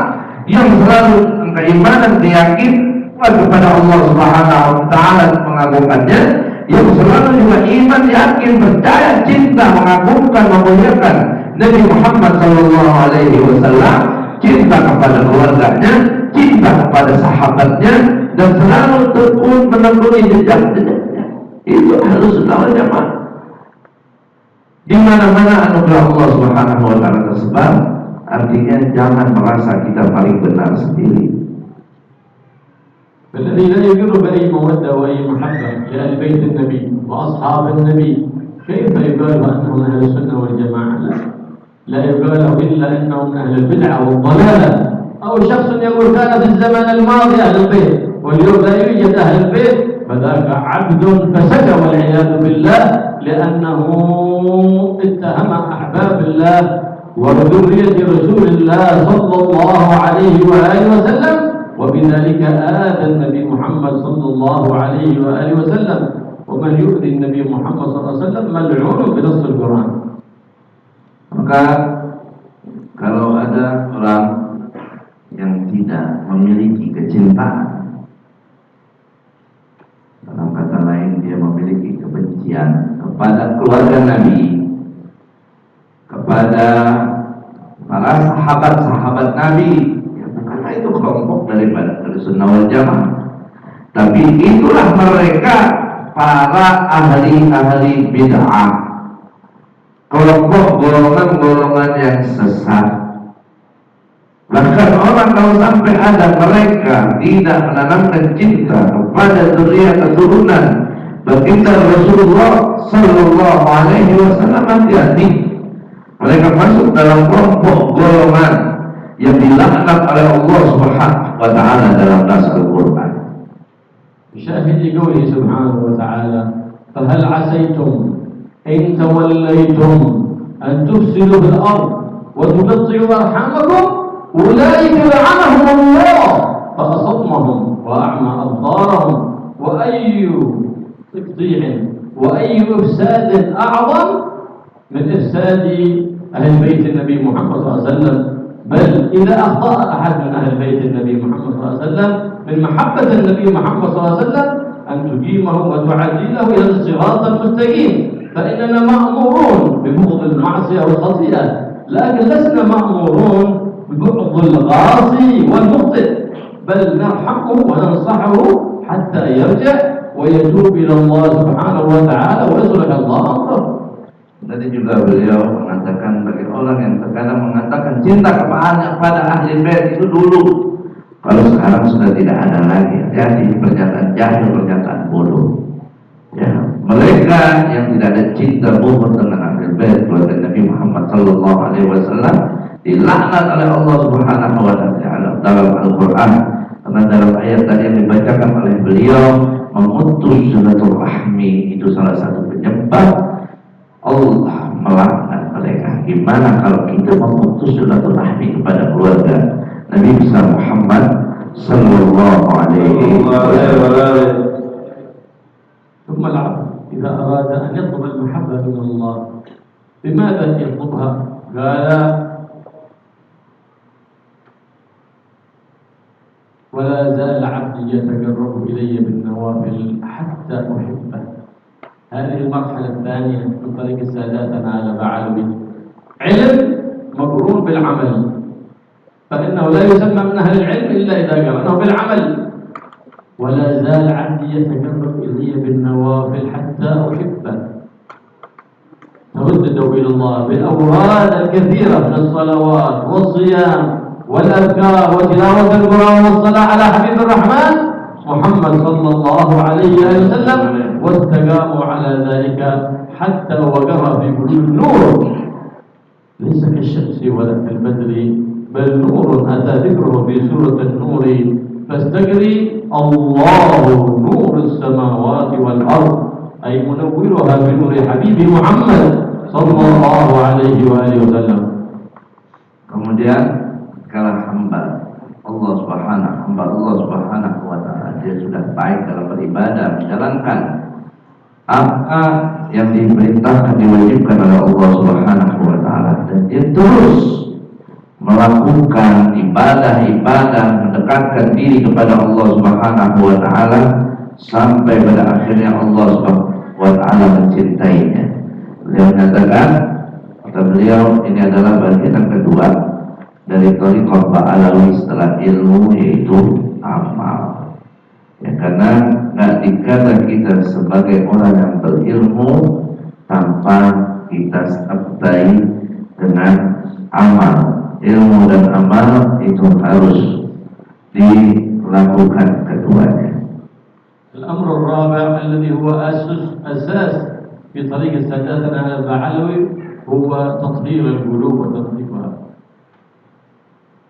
yang selalu keimanan keyakinan kepada Allah Subhanahu wa taala mengagungkannya, yang selalu juga iman yakin percaya cinta mengagungkan memuliakan Nabi Muhammad sallallahu alaihi wasallam, cinta kepada keluarganya, cinta kepada sahabatnya, dan selalu tekun menekuni jejak-jejaknya. Itu ahlu sunnah wal jamaah. Di mana-mana anugerah Allah Subhanahu wa taala tersebar, artinya jangan merasa kita paling benar sendiri. فالذي لا يقر بأي مودة وأي محبة لأهل بيت النبي وأصحاب النبي كيف يقال أنهم أهل السنة والجماعة؟ لا يقال إلا أنهم أهل البدعة والضلالة، أو شخص يقول كان في الزمن الماضي أهل البيت واليوم لا يوجد أهل البيت، فذاك عبد فسد والعياذ بالله، لأنه اتهم أحباب الله وذرية رسول الله صلى الله عليه وآله وسلم، وبذلك آذى النبي محمد صلى الله عليه وآله وسلم. ومن يؤذي النبي محمد صلى الله عليه وسلم ملعون بنص القرآن. Maka kalau ada orang yang tidak memiliki kecintaan, dalam kata lain dia memiliki kebencian kepada keluarga Nabi, kepada para sahabat-sahabat Nabi, ya, karena itu kelompok daripada Ahlussunnah wal Jamaah. Tapi itulah mereka para ahli-ahli bid'ah, kelompok golongan-golongan yang sesat. Bahkan orang kalau sampai ada mereka tidak menanamkan cinta kepada zuriat keturunan baginda Rasulullah Sallallahu Alaihi Wasallam, hati-hati, mereka masuk dalam kelompok golongan yang dilaknat oleh Allah Subhanahu Wa Taala dalam nas Al-Quran. بشاهد قوله سبحانه وتعالى فهل عسيتم إن توليتم أن تفسدوا في الأرض وتقطعوا أرحامكم أولئك لعنهم الله فأصمهم وأعمى أبصارهم وأي تقطيع وأي إفساد أعظم من إفساد أهل بيت النبي محمد صلى الله عليه وسلم. بل إذا أخطأ أحد من أهل بيت النبي محمد صلى الله عليه وسلم من محبة النبي محمد صلى الله عليه وسلم أن تقيمه وتعدله إلى الصراط المستقيم، فإننا مأمورون ببغض المعصية والخطيئة، لكن لسنا مأمورون ببغض الغاصي والمخطئ، بل نرحمه وننصحه حتى يرجع ويتوب إلى الله سبحانه وتعالى ويصلح الله أمره. Tadi juga beliau mengatakan bagi orang yang terkadang mengatakan cinta kepada ahli bait itu dulu, kalau sekarang sudah tidak ada lagi. Jadi pernyataan jahil, pernyataan bodoh. Ya, mereka yang tidak ada cinta buhur dengan ahli bait keluarga Nabi Muhammad Sallallahu Alaihi Wasallam dilaknat oleh Allah Subhanahu Wa Taala dalam Al-Quran. Karena dalam ayat tadi yang dibacakan oleh beliau, memutus silaturahmi itu salah satu penyebab Allah melaknat mereka. Gimana kalau kita memutus silaturahmi kepada keluarga Nabi besar Muhammad Sallallahu Alaihi Wasallam. ثم العبد إذا أراد أن يطلب المحبة من الله بماذا يطلبها؟ قال ولا زال عبد عبدي يتقرب إلي بالنوافل حتى أحبه. هذه المرحلة الثانية من طريق ساداتنا على بعلوي، علم مقرون بالعمل، فإنه لا يسمى من أهل العلم إلا إذا قرنه بالعمل. ولا زال عبدي يتقرب إلي بالنوافل حتى أحبه. ترددوا إلى الله بالأوراد الكثيرة من الصلوات والصيام والأذكار وتلاوة القرآن والصلاة على حبيب الرحمن محمد صلى الله عليه وسلم، واستقاموا على ذلك حتى وقر في قلوب النور، ليس كالشمس ولا كالبدر بل نور أتى ذكره في سورة النور، فاستقري الله نور السماوات والأرض، أي منورها بنور حبيب محمد صلى الله عليه وآله وسلم. Kemudian kalau hamba Allah Subhanahu wa Ta'ala, dia sudah baik dalam beribadah, menjalankan apa yang diperintahkan, diwajibkan oleh Allah Subhanahu wa Ta'ala, dan dia terus melakukan ibadah-ibadah, mendekatkan diri kepada Allah Subhanahu wa Ta'ala sampai pada akhirnya Allah Subhanahu wa Ta'ala mencintainya. Beliau menyatakan, kata beliau, ini adalah bagian yang kedua dari thariqah Ba'alawi setelah ilmu, yaitu amal. Ya, karena nggak dikata kita sebagai orang yang berilmu tanpa kita sertai dengan amal. Ilmu dan amal itu harus dilakukan keduanya. الأمر الرابع الذي هو أساس في طريق ساداتنا البعلوي هو تطهير القلوب وتنظيفها.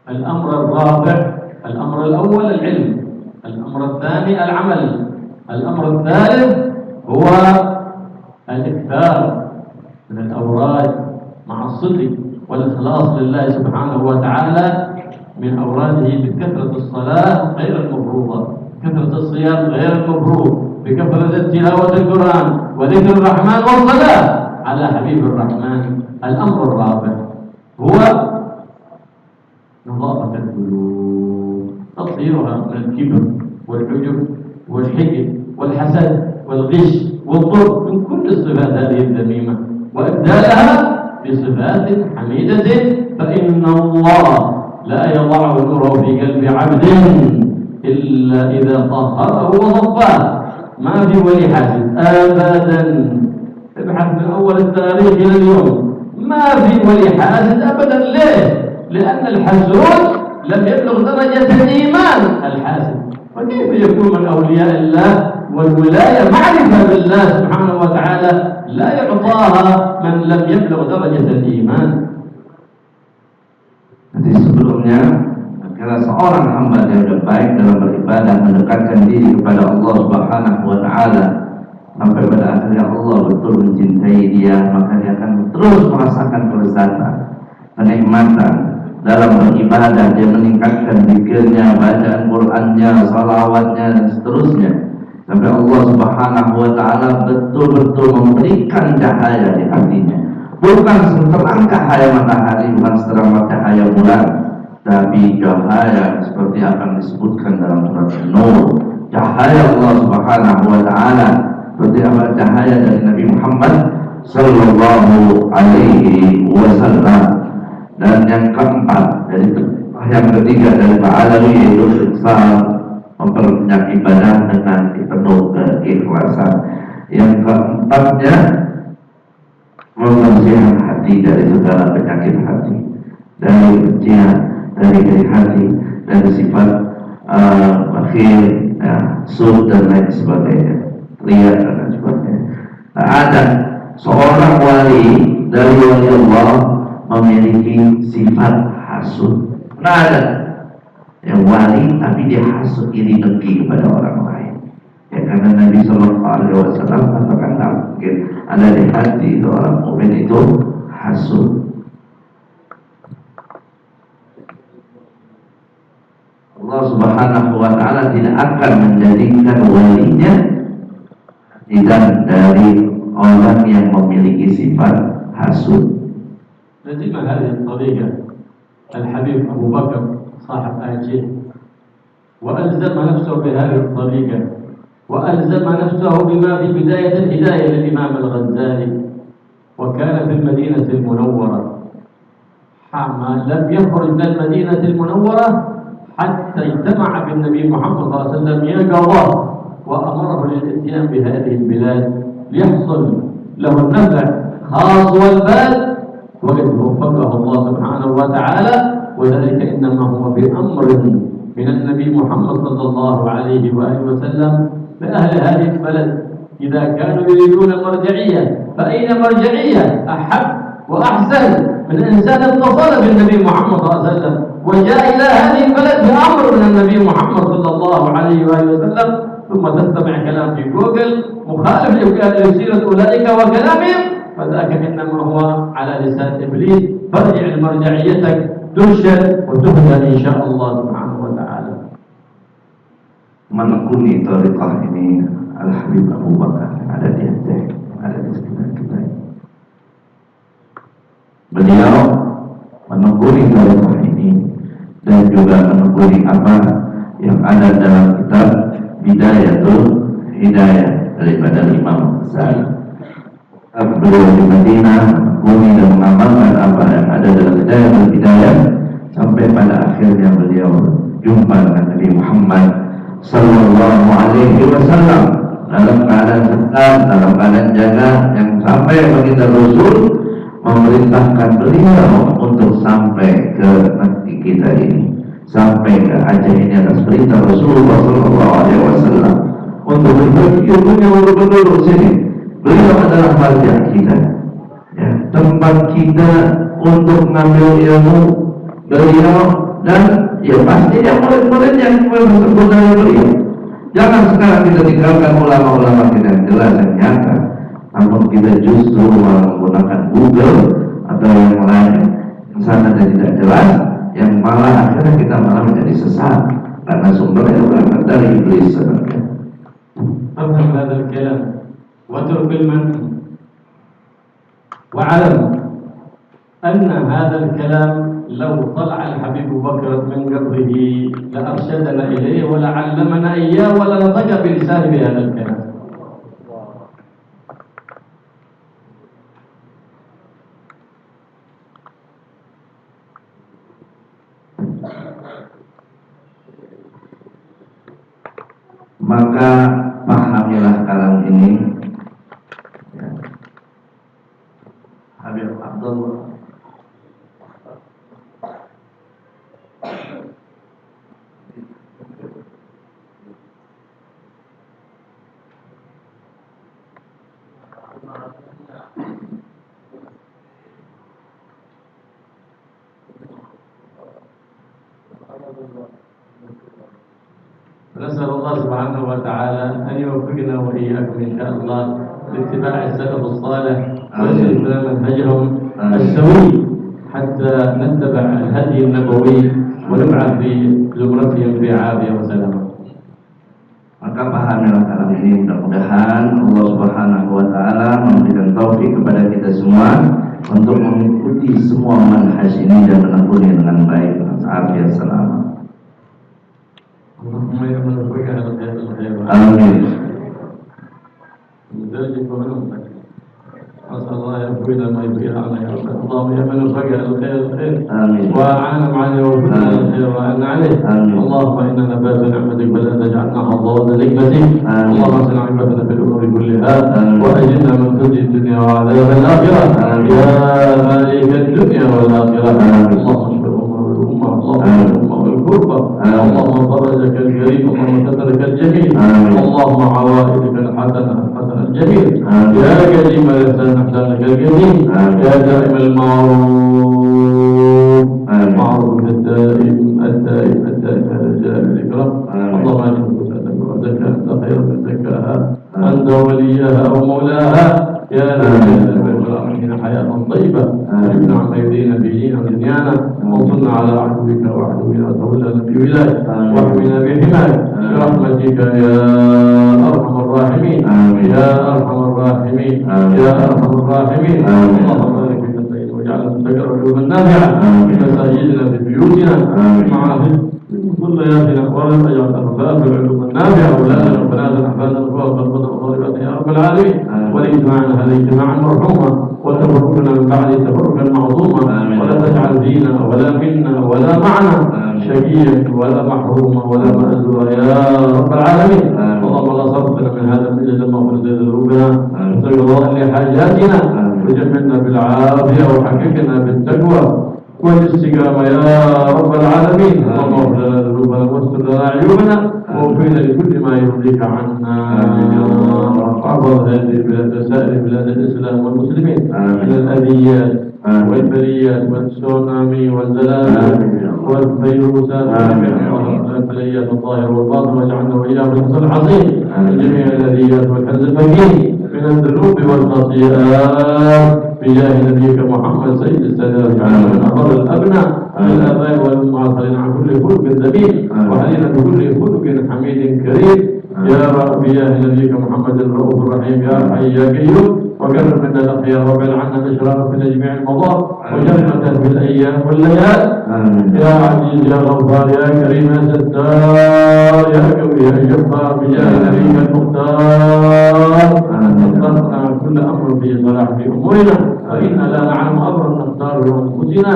الأمر الرابع، الأمر الأول العلم، الأمر الثاني العمل، الأمر الثالث هو الإكثار من الأوراد مع الصدق والإخلاص لله سبحانه وتعالى من أوراده، بكثرة الصلاة غير المفروضة، كثرة الصيام غير المفروض، بكثرة تلاوة القرآن وذكر الرحمن والصلاة على حبيب الرحمن. الأمر الرابع هو نظافة القلوب، تطهيرها من الكبر والعجب والحقد والحسد والغش والظلم، من كل الصفات هذه الذميمة، وإبدالها بصفات حميدة، فإن الله لا يضع نوره في قلب عبد إلا إذا طهره وصفاه. ما في ولي حاسد أبدا، ابحث من أول التاريخ إلى اليوم، ما في ولي حاسد أبدا. ليه؟ لأن الحسود لم يبلغ درجة الإيمان الحاسد، فكيف يكون من أولياء الله؟ والولاية معرفة بالله سبحانه وتعالى لا يعطاها من لم يبلغ درجة الإيمان. Jadi sebelumnya, kalau seorang hamba yang sudah baik dalam beribadah, mendekatkan diri kepada Allah Subhanahu wa Ta'ala sampai pada akhirnya Allah betul mencintai dia, maka dia akan terus merasakan kelezatan, kenikmatan dalam beribadah. Dia meningkatkan zikirnya, bacaan Qur'annya, salawatnya, dan seterusnya, sampai Allah Subhanahu wa Ta'ala betul-betul memberikan cahaya di hatinya. Bukan seterang cahaya matahari, bukan seterang cahaya bulan, tapi cahaya seperti akan disebutkan dalam surat An-Nur, cahaya Allah Subhanahu wa Ta'ala, seperti apa cahaya dari Nabi Muhammad sallallahu alaihi wasallam. Dan yang keempat, yang ketiga dari Ba'alawi, yaitu ikhlas, memperbanyak ibadah dengan penuh keikhlasan. Yang keempatnya, membersihkan hati dari segala penyakit hati, dari kebencian, dari iri hati, dari sifat bakhil, sud dan lain sebagainya, riya dan lain sebagainya. Tak ada seorang wali dari wali Allah memiliki sifat hasud. Tidak ada yang wali tapi dia hasud, iri dengki kepada orang lain. Ya, karena Nabi Sallallahu Alaihi Wasallam katakan mungkin ada di hati seorang mukmin itu hasud. Allah Subhanahu wa Ta'ala tidak akan menjadikan walinya tidak dari orang yang memiliki sifat hasud. نجم هذه الطريقة الحبيب أبو بكر صاحب آجيه وألزم نفسه بهذه الطريقة، وألزم نفسه بما في بداية الهداية للإمام الغزالي. وكان في المدينة المنورة، لم يخرج من المدينة المنورة حتى اجتمع بالنبي محمد صلى الله عليه وسلم يقظة وأمره للإتيان بهذه البلاد ليحصل له النفع خاص والبال، وقد وفقه الله سبحانه وتعالى، وذلك إنما هو بأمر من النبي محمد صلى الله عليه وآله وسلم لأهل هذه البلد. إذا كانوا يريدون المرجعية فأين مرجعية أحب وأحسن من إنسان اتصل بالنبي محمد صلى الله عليه وسلم وجاء إلى هذه البلد بأمر من النبي محمد صلى الله عليه وآله وسلم، ثم تستمع كلام في جوجل مخالف لسيرة أولئك وكلامهم، فذاك إنما هو على لسان إبليس. فارجع لمرجعيتك ترشد وتهدى إن شاء الله سبحانه وتعالى. Menekuni thariqah ini Al-Habib Abu Bakar ada di Aceh, ada di sekitar kita ini. Beliau menekuni thariqah ini dan juga menekuni apa yang ada dalam kitab Bidayatul Hidayah daripada Imam Ghazali. Beliau di Madinah menekuni dan mengamalkan apa yang ada dalam Bidayatul Hidayah sampai pada akhirnya beliau jumpa dengan Nabi Muhammad Sallallahu Alaihi Wasallam dalam keadaan sehat, dalam keadaan jaga, yang sampai baginda Rasul memerintahkan beliau untuk sampai ke negeri kita ini, sampai ke Aceh ini atas perintah Rasulullah Sallallahu Alaihi Wasallam untuk berbagi ilmunya benar-benar sini. Beliau adalah marjah kita, ya, tempat kita untuk mengambil ilmu beliau. Dan ya pasti yang murid-murid yang bersebut dari beliau. Jangan sekarang kita tinggalkan ulama-ulama kita yang jelas dan nyata, namun kita justru menggunakan Google atau yang lain yang sana dan tidak jelas, yang malah akhirnya kita malah menjadi sesat karena sumbernya berasal dari iblis sebenarnya. أفهم هذا الكلام واترك المنع واعلم أن هذا الكلام لو طلع الحبيب بكر من قبره لأرشدنا إليه ولعلمنا إياه ولنطق بلسانه بهذا الكلام. Maka pahamilah kalam ini, ya. Habib Abdullah نسأل الله سبحانه وتعالى أن يوفقنا وإياكم إن شاء الله لاتباع السلف الصالح وسلم منهجهم السوي حتى نتبع الهدي النبوي ونبعث في زمرتهم في عافية وسلامة. Maka pahamilah kalam ini, mudah-mudahan Allah Subhanahu wa taala memberikan taufik kepada kita semua untuk mengikuti semua manhaj ini dan menekuni dengan baik dengan afiat selamat. Amin. أسأل الله يكفينا ما يبغي عنا يا رب. اللهم يا من وفق الخير الخير وأعانهم عليه ووفقنا الخير وأعنا عليه. اللهم إنا نبات نعمتك فلا تجعلنا حظوظا لنعمتك. اللهم اصلح عاقبتنا في الأمور كلها وأجرنا من خزي الدنيا وعذاب الآخرة يا مالك الدنيا والآخرة. اللهم اشف الأمة والأمة، اللهم اشف الأمة والكربة، اللهم فرجك الكريم، اللهم سترك الجميل، اللهم عوائدك الحسنة الحسنة الجميل يا كريم الإحسان أحسانك الجميل يا دائم المعروف معروف الدائم الدائم الدائم هذا الجلال والإكرام. اللهم أجل نفوسنا وزكها أنت خير من زكاها أنت وليها ومولاها يا ذا الجلال والإكرام حياة طيبة وابن عما يدين في ديننا ودنيانا وانصرنا على عدوك وعدونا وتولنا في ولاية واحمنا بحماية برحمتك يا أرحم الراحمين يا أرحم الراحمين يا أرحم الراحمين. اللهم بارك في واجعلنا مستقر علوما نافعة في مساجدنا في بيوتنا مع ذرياتنا ولم يجعل أرباب العلوم النافعة أولادنا وبناتنا أحفادنا وفوق القدر وضربات يا رب العالمين ولإجماعنا هذا اجتماعا مرحوما وتفرقنا من بعد تفرقا معصوما ولا تجعل فينا ولا منا ولا معنا شقيا ولا محروما ولا مأزورا يا رب العالمين اللهم لا صرفنا من هذا المجلس المغفر ذنوبنا وسر لحاجاتنا وجمعنا بالعافية وحققنا بالتقوى والاستقامة يا رب العالمين اللهم اغفر لنا ذنوبنا واستر لنا عيوبنا ووفقنا لكل ما يرضيك عنا واحفظ هذه البلاد وسائر بلاد الإسلام والمسلمين من الأذيات والبليات والتسونامي والزلازل والفيروسات والبليات الظاهرة والباطنة واجعلنا وإياهم من حصن العظيم من جميع الأذيات والكنز الفقير من الذنوب والخطيئات بجاه نبيك محمد سيد السادات من أبر الأبناء من الآباء والأمهات علينا عن كل خلق ذليل وعلينا بكل خلق حميد كريم يا رب بجاه نبيك محمد الرؤوف الرحيم يا حي يا قيوم وكرم منا الأخيار وابعد عنا الأشرار في جميع المضار وجنة في الأيام والليال يا عزيز يا غفار يا كريم يا ستار يا قوي يا جبار بجاه نبيك المختار اخترنا كل أمر في صلاح في أمورنا فإنا لا نعلم أمرا نختار بأنفسنا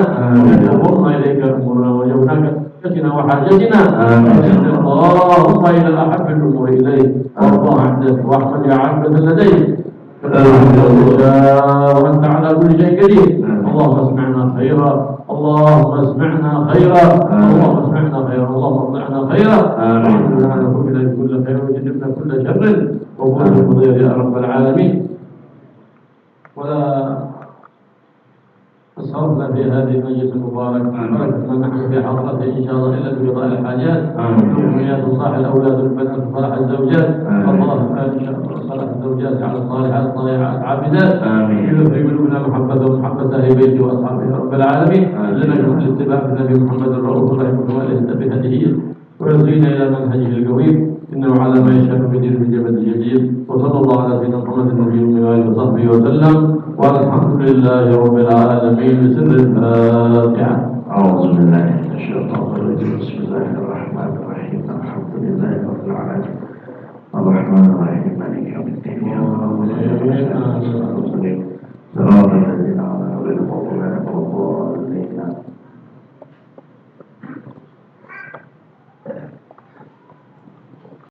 وقرنا إليك أمورنا وجوناك حاجتنا وحاجتنا اللهم إلى الأحب الأمور إليك وارضى عنك واحمد يا عبد لديك وأنت على كل شيء قدير اللهم اسمعنا خيرا اللهم اسمعنا خيرا اللهم اسمعنا خيرا اللهم اطلعنا خيرا وإنا نفوك إليك كل خير وجنبنا كل شر وكل مضير يا رب العالمين ولا أصرفنا في هذه المجلس المبارك ما نحن في حضرته إن شاء الله إلا بقضاء الحاجات وأمنيات صلاح الأولاد والبنات وصلاح الزوجات فالله إن شاء الله صلاح الزوجات على الصالحات الطالعات العابدات يلف في قلوبنا محبته ومحبة أهل بيته وأصحابه يا رب العالمين لنا كل الاتباع بالنبي محمد الرؤوف الرحيم وكمال بهديه ويرضينا إلى منهجه القويم إنه على ما يشاء بدين في جبل الجليل وصلى الله على سيدنا محمد النبي وآله وصحبه وسلم والحمد لله رب العالمين بسر الفاتحة. أعوذ بالله من الشيطان الرجيم بسم الله الرحمن الرحيم الحمد لله رب العالمين الرحمن الرحيم مالك يوم الدين